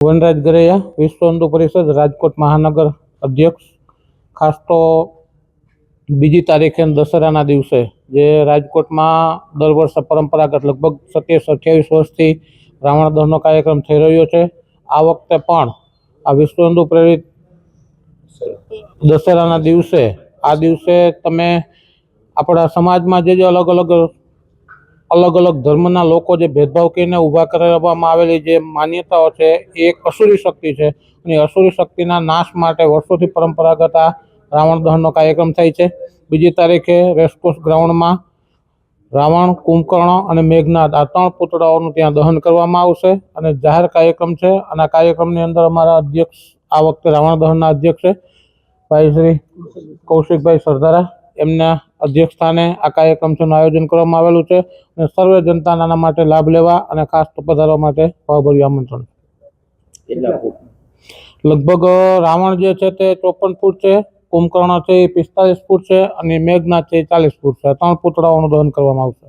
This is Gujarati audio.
વનરાજ ગરૈયા, વિશ્વ હિન્દુ પરિષદ રાજકોટ મહાનગર અધ્યક્ષ। ખાસ તો 2 તારીખે દશેરાના દિવસે જે રાજકોટમાં દર વર્ષે પરંપરાગત લગભગ 27-28 વર્ષથી રાવણ દહનનો કાર્યક્રમ થઈ રહ્યો છે। આ વખતે પણ આ વિશ્વ હિન્દુ પ્રેરિત દશેરાના દિવસે તમે આપણા સમાજમાં જે અલગ અલગ ધર્મના લોકો જે ભેદભાવ કરીને ઊભા કરવામાં આવેલી જે માન્યતાઓ છે એ એક અસુરી શક્તિ છે અને અસુરી શક્તિના નાશ માટે વર્ષોથી પરંપરાગત આ રાવણ દહનનો કાર્યક્રમ થાય છે। 2 તારીખે રેસકોર્સ ગ્રાઉન્ડમાં રાવણ, કુંભકર્ણ અને મેઘનાદ આ 3 પુતળાઓનું ત્યાં દહન કરવામાં આવશે અને જાહેર કાર્યક્રમ છે। અને આ કાર્યક્રમની અંદર અમારા અધ્યક્ષ આ વખતે રાવણ દહનના અધ્યક્ષ છે ભાઈ શ્રી કૌશિકભાઈ સરદારા। એમના અધ્યક્ષ સ્થાને આ કાર્યક્રમનું આયોજન કરવામાં આવેલું છે અને સર્વે જનતાના આના માટે લાભ લેવા અને ખાસ તો પધારવા માટે ભાવભર્યું આમંત્રણ। લગભગ રાવણ જે છે તે 54 ફૂટ છે, કુંભકર્ણ છે એ 45 ફૂટ છે અને મેઘનાદ છે એ 40 ફૂટ છે। 3 પુતળાઓનું દહન કરવામાં આવશે।